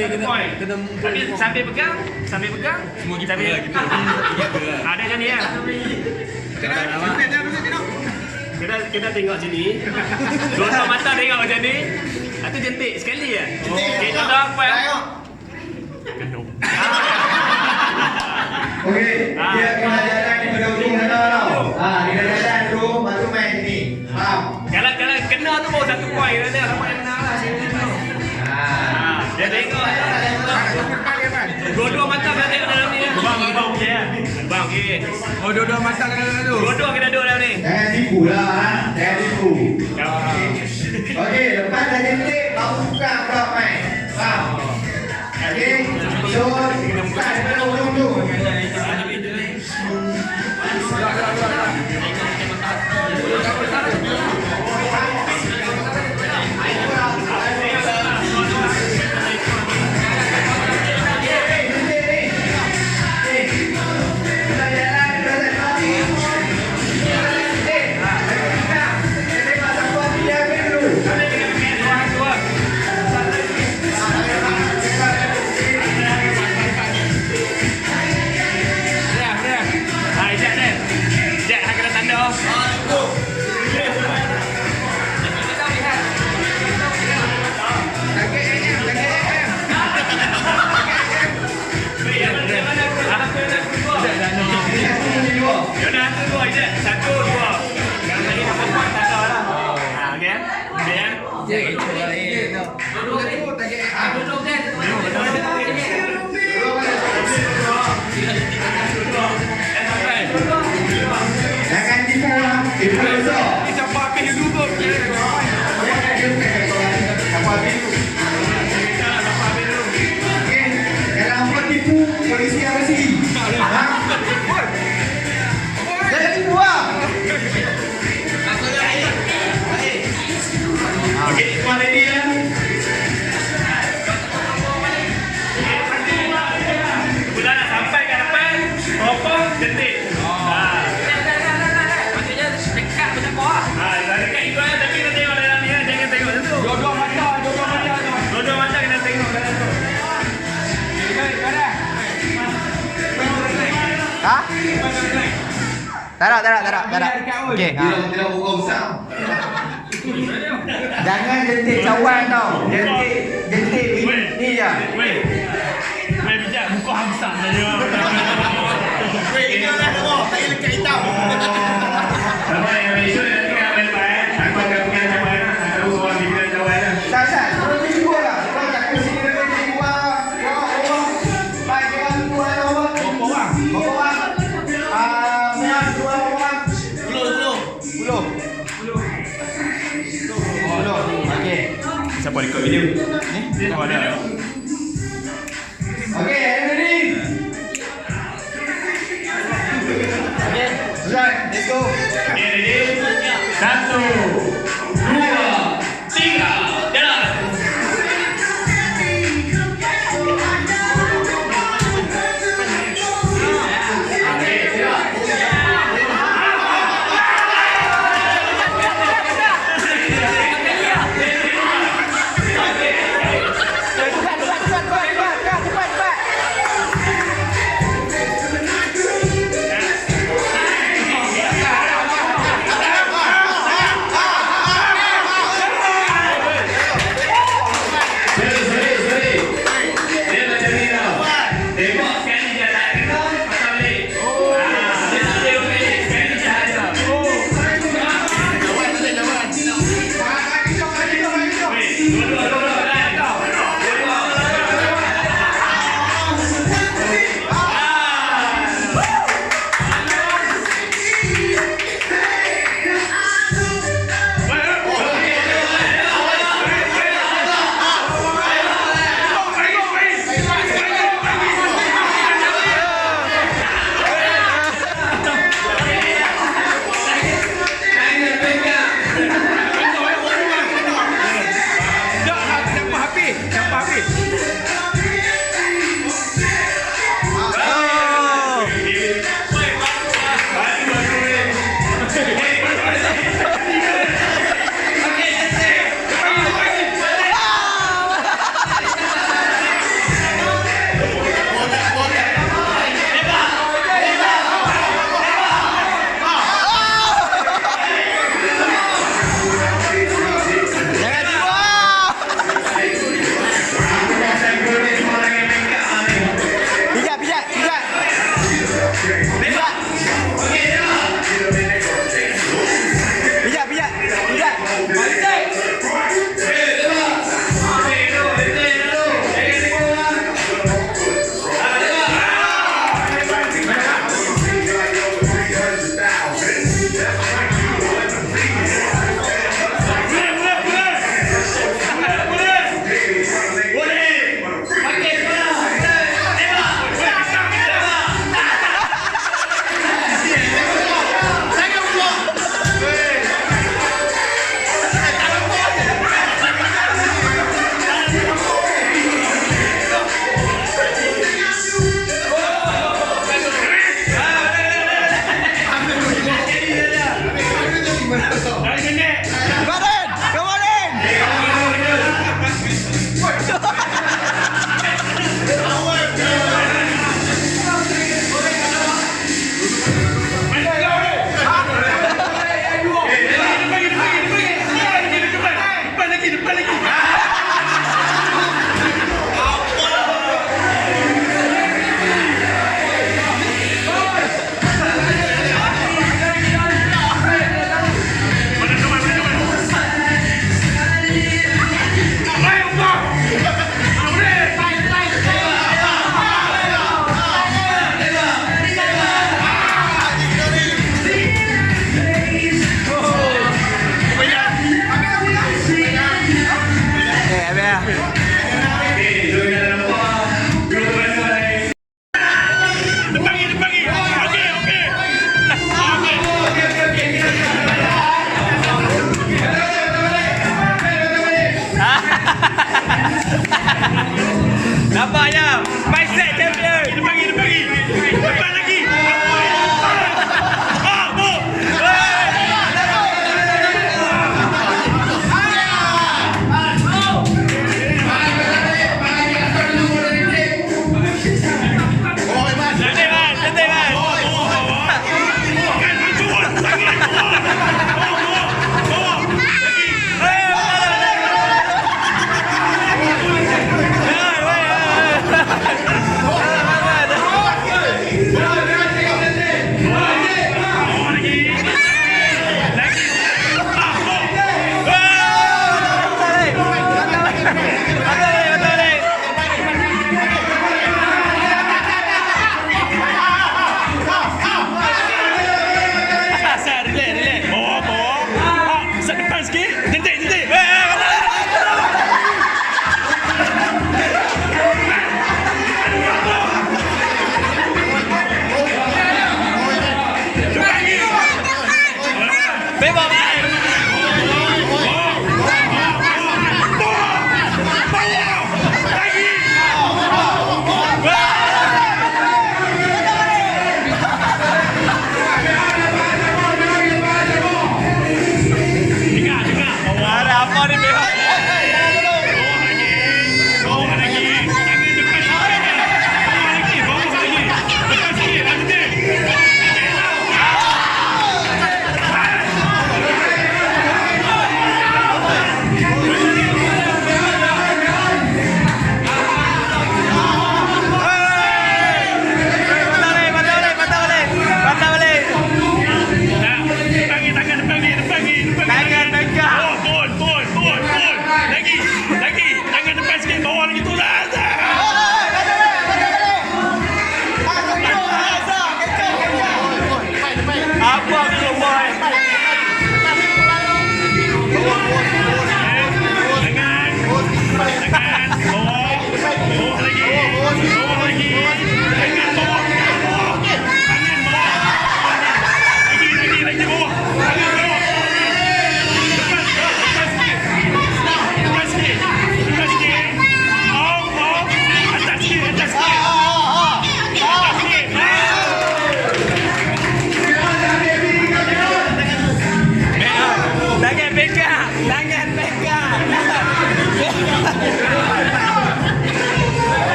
Tapi sambil pegang semua kita ambil gitu. Ada macam ni ya. Kita tengok sini. Dua mata tengok macam ni. Itu jentik sekali ya. Okey, contoh apa ya? Gendong. Okey, dia kena jalan di ujung sana tau. Dia kena jalan dulu, baru main sini. Faham? Kalau kena tu baru satu poin dia dapat yang menang lah. Dia tengok. Dua-dua mata kena tengok dalam ni ya. Bang okey ya. Bang okey. Oh, dua-dua mata kena dulu. Dua-dua kena duduk dalam ni. Jangan tipu lah, jangan tipu. Okey, lepas dah jentik, baru buka pula main. Faham? Okey, so buka daripada ujung tu. Jangan tipu lah. Tipu besar. Siapa habis dia duduk. Siapa habis tu? Okey, kalau hampa tipu, polisi apa sih? Jangan tipu lah. Okey, semua ready lah. Bila nak sampai ke depan, popong jentik. Dekat itu aja, tapi kita tengok dalam ni ya. Jangan tengok macam tu. Dua-dua mata tu. Dua-dua mata kena tengok dalam tu. Ha? Tak nak. Okey. Dia buka besar. Jangan jentik cawan tau. Jentik ni je. Weh bijak, muka hamsak saja. Weh, ini orang tengok. Tak payah lekat hitam. Apa yang isu nanti kena main-main. Aku akan punya cawan lah. Tahu orang bila cawan lah. Tak, kalau tipu lah. Kalau tak kursi dia tipu lah. Baik, jangan tipu lah. Berapa orang? Memang 2 orang. 10. Okey. Siapa record video? Ni? Oh ada. Okey, ready? Okey, right, let's go. Okay, ready? 1, 2, 3, jalan! Nampaknya mindset champion. Depan lagi. Depan lagi.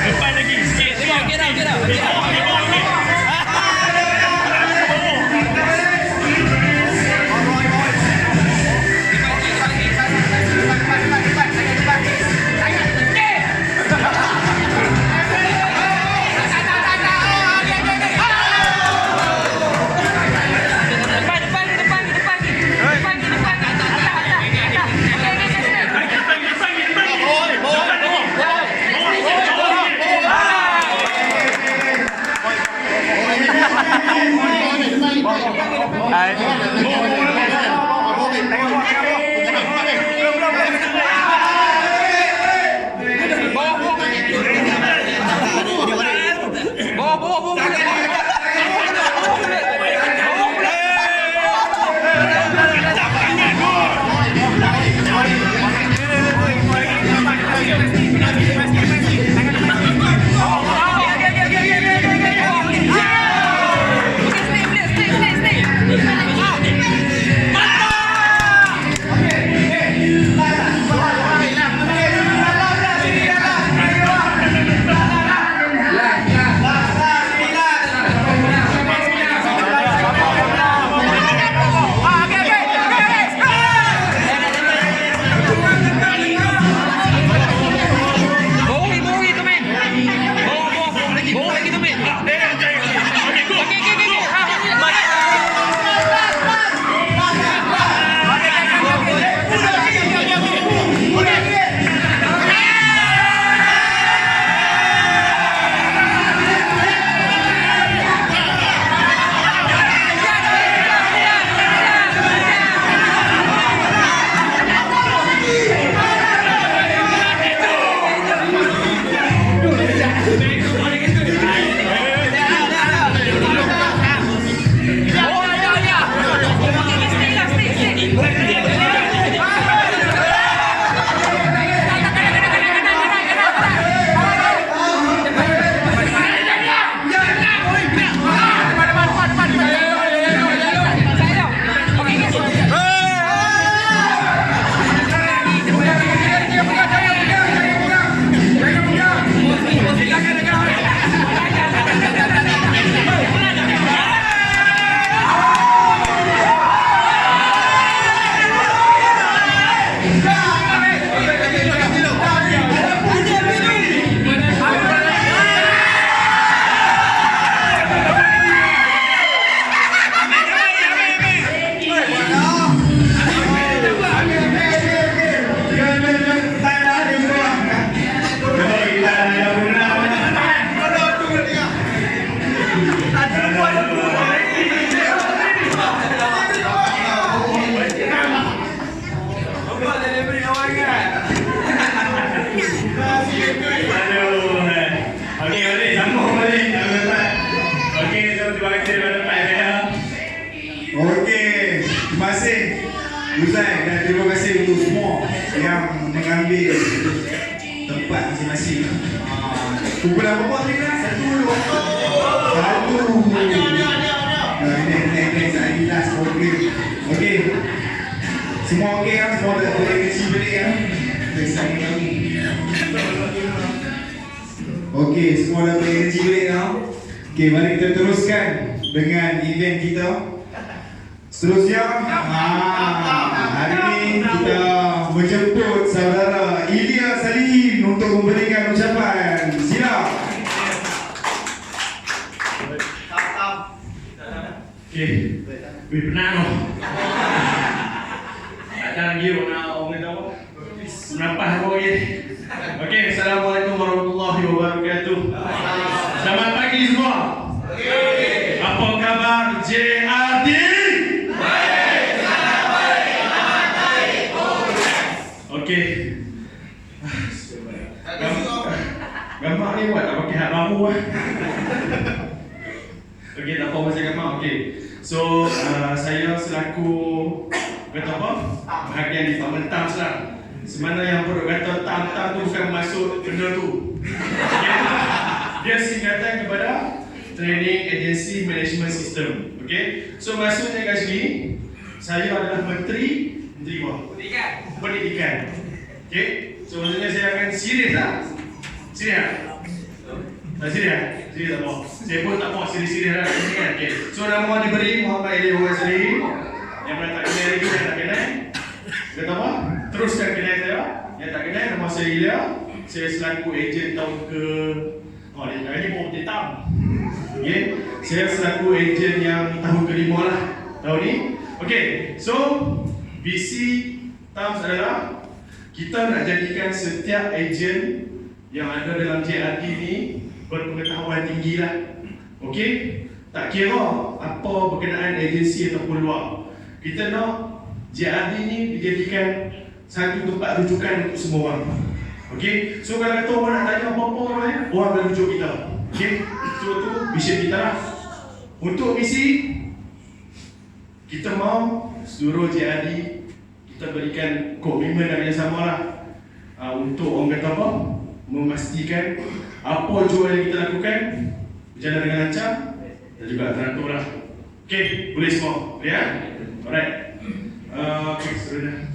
Depan lagi sikit. Okey, terima kasih Uzai dan terima kasih untuk semua yang mengambil tempat masing-masing. Kumpulan berapa tadi kan? Satu. Next last program. Okey. Semua okey kan? Semua dah boleh kecil balik kan? Okey, semua dah boleh kecil balik kan? Okey, mari kita teruskan dengan event kita. Seterusnya, hari ini kita menjemput saudara Ilya Salim untuk memberikan ucapan. Sila. Okay, penat tu. Tak ada lagi orang kata apa? Menampak apa lagi? Okay, Assalamualaikum warahmatullahi wabarakatuh. Selamat pagi semua. Apa khabar JRD? Okey. Gambar ni buat tak pakai hak lampu lah. Okey, tak apa pasal gambar. Okey. So, saya selaku kata apa? Bahagian di Department TAMS lah. Semana yang perlu kata TAM tu bukan masuk benda tu. Okay. Dia singkatan kepada Training Agency Management System. Okey. So, maksudnya kat sini, saya adalah Menteri apa? Pendidikan. Okey. So maksudnya saya akan serius lah. Serius tak? Serius? Serius tak apa. Saya pun tak apa serius-serius lah. Okay. So nama diberi Muhammad Ali Waziri. Yang mana tak kenal lagi, yang tak kenal. Kata apa? Teruskan kenal saya. Yang tak kenal, nama saya Ilya. Saya selaku ejen tahun ke... Oh, ini pun hitam. Okay. Saya selaku ejen yang tahun ke-5 lah. Tahun ni. Okay. So, visi TAMS adalah kita nak jadikan setiap ejen yang ada dalam JRD ni berpengetahuan tinggi lah. Okey? Tak kira apa berkenaan agensi ataupun luar. Kita nak JRD ni dijadikan satu tempat rujukan untuk semua orang. Okey? So kalau kata orang nak tanya apa-apa orang akan rujuk kita. Okey? So tu vision kita lah. Untuk misi kita mau seluruh JRD kita berikan komitmen dan kerjasama lah untuk orang kata apa, memastikan apa jual yang kita lakukan berjalan dengan lancar dan juga teratur lah. Okay, boleh semua? Ya? Alright. Okay, sudah.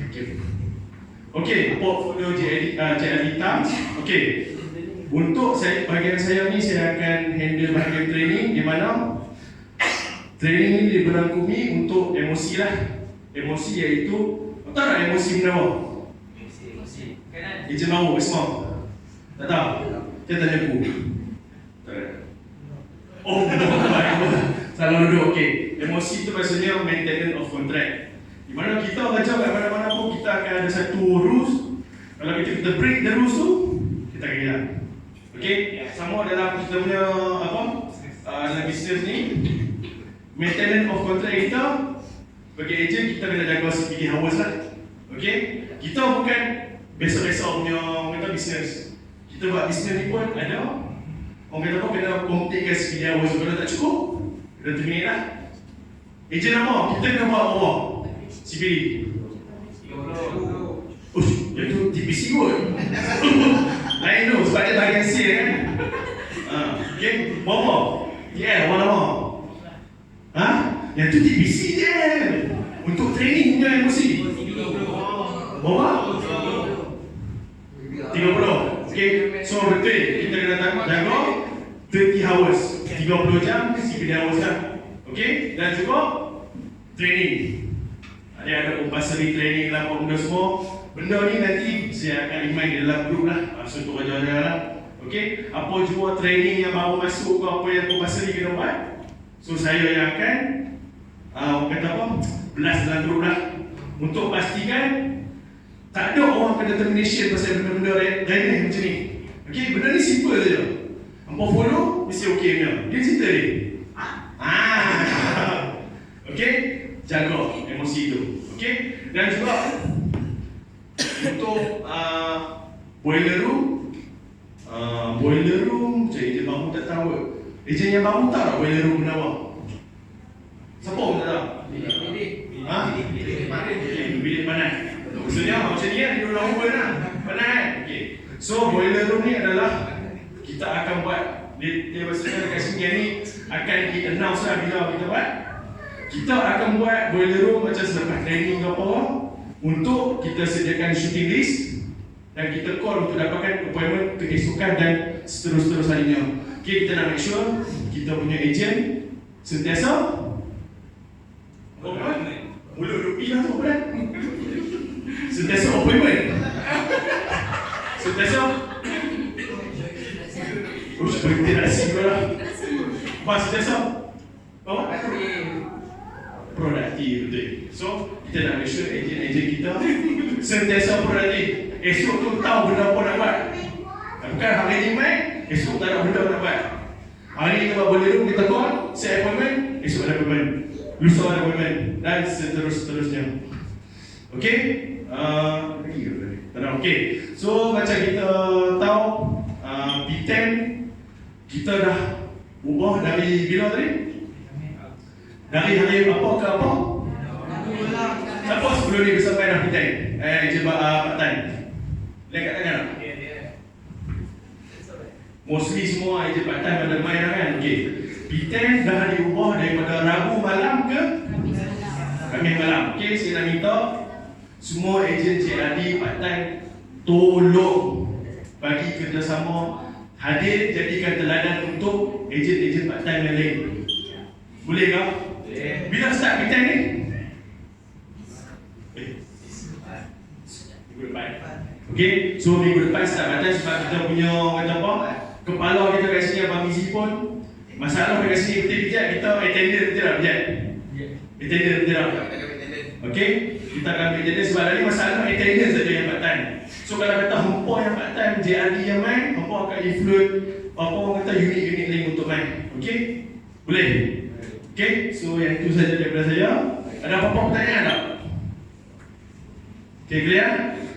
Okay, portfolio JRD TAMS. Okay, untuk bahagian saya ni saya akan handle bahagian training di mana training ni diberangkumi untuk emosi lah. Emosi iaitu tahu tak emosi benda apa? Ejen bau semua. Tak tahu? Dia tanya aku. Tak. Oh, salah duduk. Okey. Emosi tu maksudnya maintenance of contract. Di mana kita baca kat mana-mana pun kita akan ada satu rules. Kalau kita break the rules tu, kita akan hilang. Okey? Sama dalam kita punya apa? Dalam bisnes ni, maintenance of contract kita bagi ejen kita kena jaga CPD hours lah. Okey? Kita bukan biasa-biasa punya orang kata bisnes. Kita buat bisnes ni pun ada orang kata apa kena completekan CPD hours. Kalau tak cukup, kena terminate lah. Ejen apa? Kita kena buat apa? CPD 30. Ush, yang tu TPC kot. Lain tu, sebab dia bahagian sale kan. Okey? Berapa? TL, berapa? Ha? Yang tu TPC je. Untuk training punya emosi. Berapa? 30. Okay. So betul kita kena jaga 30 hours. 30 jam, 30 hours lah. Okay. Dan juga training. Ada compulsory training lah apa benda semua. Benda ni nanti saya akan remind di dalam group lah. Untuk raja-raja lah. Okay. Apa jua training yang baru masuk ke apa yang compulsory kena buat. So saya yang akan kata apa? Belas dalam grup lah. Untuk pastikan tak ada orang kena termination pasal benda-benda remeh macam ni. Okey, benda ni simple saja. Hampa follow, mesti okey punya. Dia cerita ni. Okey, jaga emosi tu. Okey, dan juga untuk boiler room, ejen baru tak tahu. Ejen yang baru tahu tak boiler room benda apa? Siapa pun tak tahu? Bilik panas. Maksudnya macam ni kan, dia orang oven lah. Panas kan? Okay. So boiler room ni adalah kita akan buat. Dia maksudnya dekat sini ni akan di-announce lah bila kita buat. Kita akan buat boiler room macam selepas training ke apa, untuk kita sediakan shooting list dan kita call untuk dapatkan appointment keesokan dan seterus-terus harinya. Okay, kita nak make sure kita punya ejen sentiasa mulut rupiah tu apa? Sentiasa appointment. Sentiasa ush, berhenti nasi kau lah. Pas sentiasa apa? Produktif, betul. So, kita nak make sure ejen kita sentiasa produktif. Esok tu tahu benda apa nak buat. Bukan hari ni main, esok tak ada benda nak buat. Hari ni kita buat boiler room, kita call, set appointment, esok ada appointment. Lusa ada appointment dan seterusnya. Okey? Lagi ke tadi? Tak ada. Okey. So macam kita tahu P10 kita dah ubah dari bila tadi? Dari hari apa ke apa? Siapa sebelum ni sampai dah P10? Ejen Pak-Tan. Lihat kat tangan tak? Mostly semua ejen Pak-Tan pada main kan? Okey. P10 dah diubah daripada Rabu malam ke Khamis malam. Okey, saya nak minta semua ejen JRD Part-Time tolong bagi kerjasama, hadir jadikan teladan untuk ejen-ejen part-time yang lain. Boleh tak? Bila start kita ni? Minggu depan. Okay, so minggu depan start batas sebab kita punya kata apa? Kepala kita kat sini Abang Mizi pun masalah kat sini betul-betul kita attender betul tak Bijak? Attender betul tak? Okay, kita akan ambil attender sebab tadi masalah attender saja yang part-time. So kalau kata hampa yang part-time JRD yang main, hampa akan influence apa orang kata unit-unit lain untuk main. Okay? Boleh? Okay, so yang itu saja daripada saya. Ada apa-apa pertanyaan tak? Okay, clear?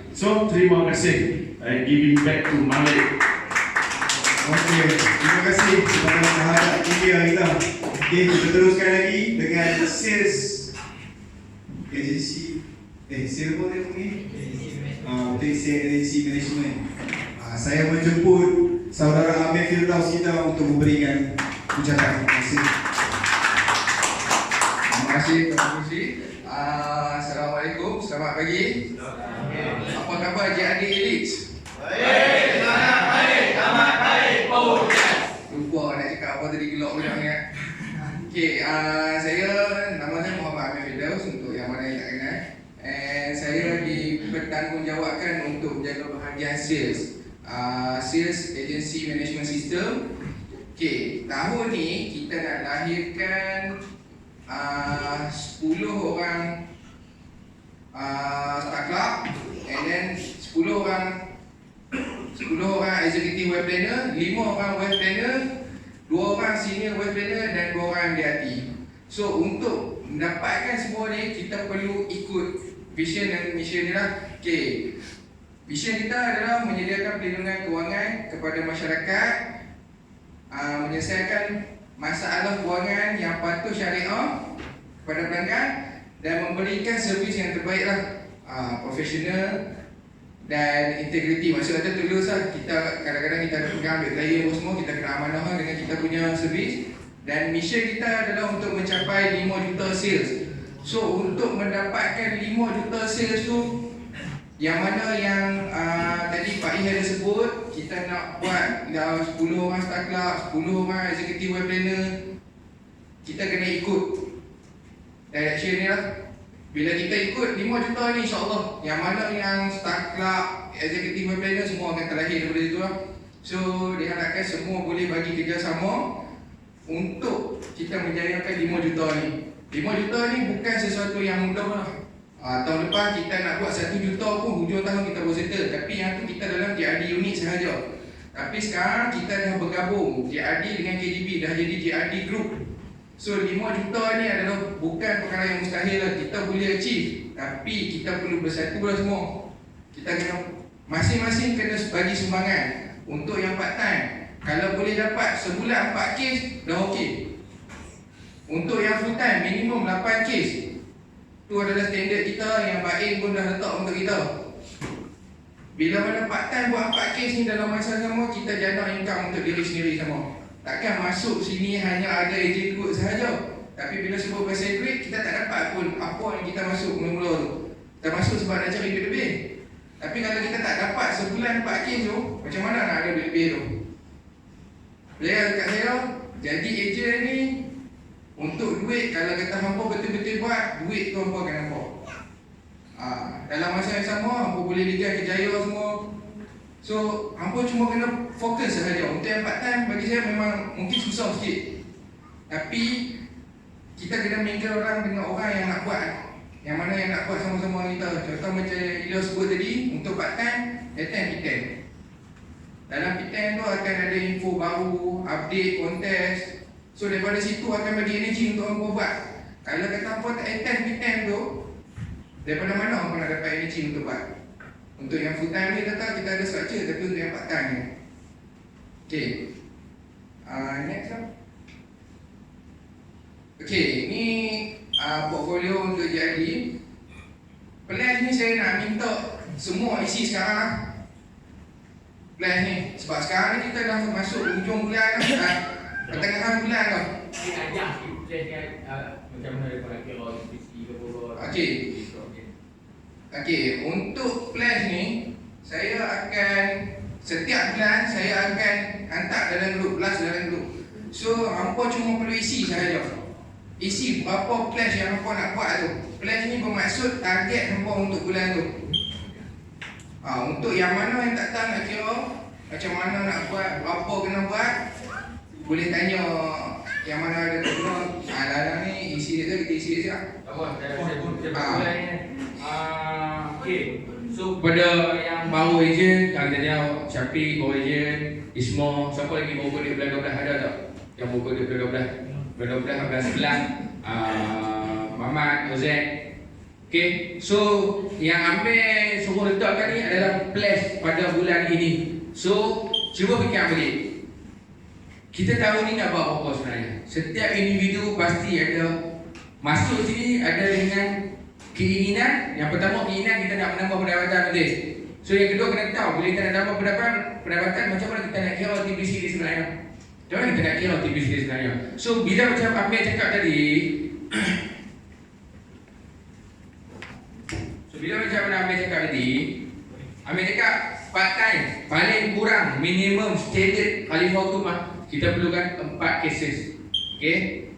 So, terima kasih. I giving back to Malik. Okey, terima kasih kepada sahabat India kita. Okey, kita teruskan lagi dengan sales agency. Sales apa dia ni? Sales agency management. Saya menjemput saudara Amir Firdaus kita untuk memberikan ucapan terima kasih. Terima kasih Tuan Muzi. Assalamualaikum, selamat pagi. Apa khabar JRD Elite? Baik, selamat baik, selamat baik, Lupa nak cakap apa tadi, gelak banyak sangat. Okey, saya nama saya Muhammad Amir Firdaus untuk yang mana yang tak kenal. And saya dipertanggungjawabkan untuk menjaga bahagian sales. Sales Agency Management System. Okey, tahun ni kita nak lahirkan 10 orang start club and then 10 orang executive web planner, 5 orang web planner, 2 orang senior web planner dan 2 orang DRT. So untuk mendapatkan semua ni kita perlu ikut vision dan mission ni lah. Okay, vision kita adalah menyediakan perlindungan kewangan kepada masyarakat, menyelesaikan masalah kewangan yang patuh syariah kepada pelanggan dan memberikan servis yang terbaik lah, profesional dan integriti. Maksud kata tulus lah. Kita kadang-kadang kita ada pegang ambil klien apa semua, kita kena amanah lah dengan kita punya servis. Dan mission kita adalah untuk mencapai 5 juta sales. So untuk mendapatkan 5 juta sales tu, yang mana yang tadi Pak I ada sebut, kita nak buat 10 orang start club, 10 orang executive web planner, kita kena ikut direction ni lah. Bila kita ikut 5 juta ni, insyaAllah yang mana yang start club, executive web planner semua akan terlahir daripada situ lah. So diharapkan semua boleh bagi kerjasama untuk kita menjayakan 5 juta ni. 5 juta ni bukan sesuatu yang mudah lah. Tahun depan kita nak buat 1 juta pun hujung tahun kita boleh settle. Tapi yang tu kita dalam JRD unit sahaja. Tapi sekarang kita dah bergabung JRD dengan KGB, dah jadi JRD group. So 5 juta ni adalah bukan perkara yang mustahil lah. Kita boleh achieve. Tapi kita perlu bersatu lah semua. Kita kena masing-masing kena bagi sumbangan. Untuk yang part time, kalau boleh dapat sebulan 4 kes dah okey. Untuk yang full time minimum 8 kes. Tu adalah standard kita yang Bain pun dah letak untuk kita. Bila mana part time buat 4 kes ni dalam masa sama, kita jana income untuk diri sendiri sama. Takkan masuk sini hanya ada agent good sahaja. Tapi bila sebut pasal duit, kita tak dapat pun apa yang kita masuk mula-mula tu. Kita masuk sebab nak cari duit lebih. Tapi kalau kita tak dapat sebulan 4 kes tu, macam mana nak ada duit lebih tu? Boleh dekat saya, jadi agent ni untuk duit, kalau kata hampa betul-betul buat, duit tu hampa akan nampak. Dalam masa yang sama, hampa boleh ligat kejaya semua. So, hampa cuma kena fokus sahaja. Untuk yang part time, bagi saya memang mungkin susah sikit. Tapi, kita kena mingle orang dengan orang yang nak buat. Yang mana yang nak buat sama-sama kita. Contoh macam Ilo sebut tadi, untuk part time, attend P10. Dalam P10 tu akan ada info baru, update, kontes. So daripada situ akan bagi energi untuk hampa buat. Kalau kata hampa tak attend P10 tu, daripada mana hampa nak dapat energi untuk buat? Untuk yang full time ni kata kita ada structure, tapi untuk yang part time ni. Okay, next lah. Okay, ni portfolio untuk JRD. Plan ni saya nak minta semua isi sekarang lah. Plan ni, sebab sekarang ni kita dah masuk hujung bulan dah, pertengahan bulan dah. Macam mana dia nak kira PC ke apa. Okey. Okey, untuk plan ni saya akan setiap bulan saya akan hantar dalam grup, blast dalam grup. So hampa cuma perlu isi sahaja. Isi berapa pledge yang hampa nak buat tu. Pledge ni bermaksud target hampa untuk bulan tu. Untuk yang mana yang tak tahu nak kira macam mana nak buat, apa kena buat, boleh tanya yang mana ada kena. Dalam ni isi dia tu, kita isi dia. Okay. So pada yang baru ejen, yang tadi Syafiq baru ejen, Ismo, siapa lagi baru kode bulan 12 ada tak? Yang baru kode bulan 12, bulan 11, Mamat, Ozek. Okay, so yang ambil suruh letakkan ni adalah pledge pada bulan ini. So, cuba fikir balik. Kita tahu ni nak buat apa sebenarnya. Setiap individu pasti ada masuk sini ada dengan keinginan. Yang pertama keinginan kita nak menambah pendapatan, betul. So yang kedua kena tahu bila kita nak tambah pendapatan macam mana kita nak kira TPC ni sebenarnya. Macam mana kita nak kira TPC ni sebenarnya. So bila macam Amir cakap tadi Amir cakap part time paling kurang minimum stated Khalifah Hukumah kita perlukan 4 cases. Okay,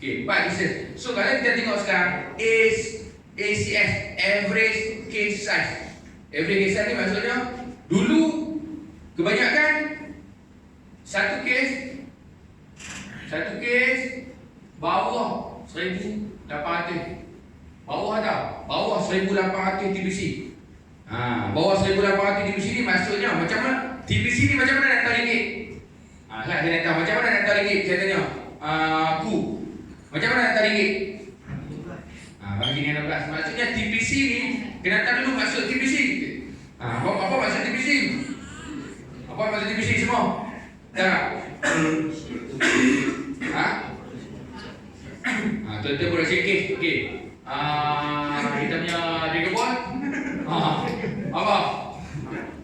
4 cases. So kalau kita tengok sekarang ACS, average case size. Average case size ni maksudnya dulu kebanyakan satu case bawah 1,800. Bawah tak? Bawah 1,800 TPC. Bawah 1,800 TPC ni maksudnya macam mana? TPC ni macam mana nak tahu ringgit? Saya nak tahu macam mana nak tahu ringgit? Saya tanya macam mana nak tahu ringgit? Bagi ni 16. Maksudnya TPC ni kena tahu dulu maksud TPC. Apa maksud TPC? Apa maksud TPC semua? Tak? Total production case. Okay. Kita punya Dragon Ball.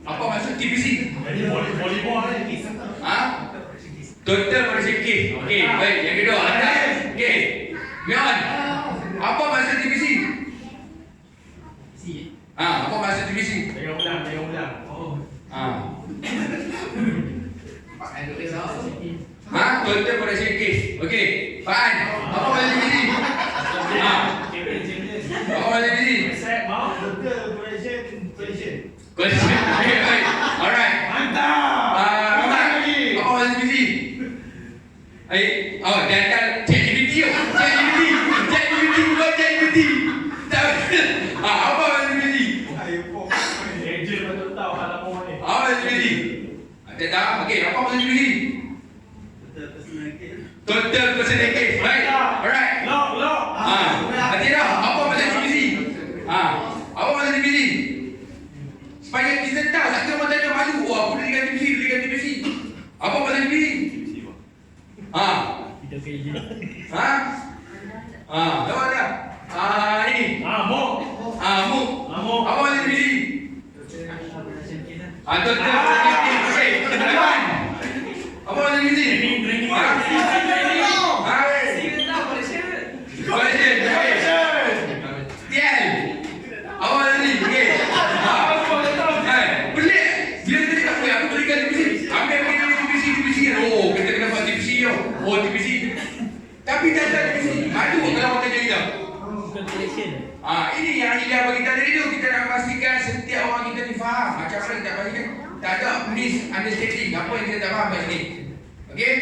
Apa maksud TPC? Jadi volleyball lagi. Total production case. Okey, baik. Yang kedua ada. Okey. Mion. Apa maksud TPC? Apa maksud TPC? Tengok ulang. Total production case. Okey. Faham? Apa maksud TPC? Apa maksud TPC? Set mau total collection. Okay, baik. Alright. Mantap. Apa maksud TPC? Dan ChatGPT. Bukan ChatGPT. Apa maksud TPC? Ejen betul tahu halaman ni. Apa maksud TPC? Tak tahu. Okey, apa maksud TPC? Total personal case. Baik. Alright. Lock. Nanti dah. Apa maksud TPC? Apa maksud TPC? Supaya kita tahu, tak kira orang tanya malu. Aku dah dengan TPC. Apa maksud TPC? Lewat dah. Ini. Mok. Apa maksud TPC? Total personal case. Okey. Depan. Apa maksud TPC? TPC. Tapi data TPC. Madu kalau orang tanya kita. Ini yang Ida bagi tadi tu. Kita nak pastikan setiap orang kita ni faham. Macam mana kita pastikan tak ada misunderstanding. Apa yang kita tak faham kat sini. Okay.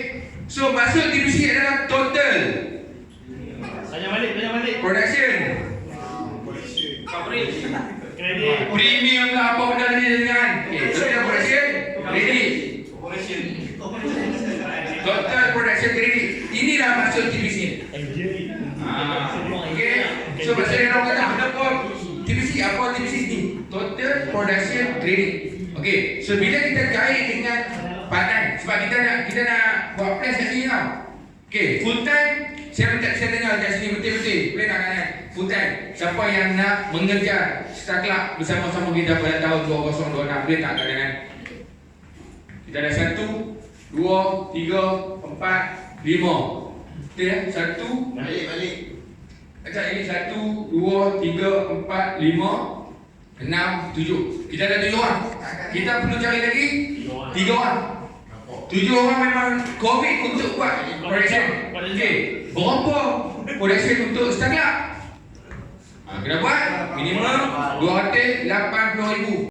So maksud TPC adalah total. Tanya balik. Production. Coverage. Kredit. Premium lah apa benda ni dengan. Okay. Total production. Kredit. Total production credit. Inilah maksud TPC. Okay. So bahasa dia orang kata apa TPC? Apa TPC ni? Total production credit. Okay. So bila kita kait dengan part time, sebab kita nak buat plan kat sini tau. Okay. Full time saya tengah kat sini betul-betul. Boleh tak kan? Full time. Siapa yang nak mengejar Star bersama-sama kita pada tahun 2026? Boleh tak kan? Kita ada 1, 2, 3, 4, 5. Betul ya? 1 balik. Macam ini 1, 2, 3, 4, 5. 6, 7. Kita ada 7 orang. Kita perlu cari lagi 3 orang. 7 orang memang komit untuk buat correction. Okey, berapa correction untuk start up? Kena buat minimum 280,000.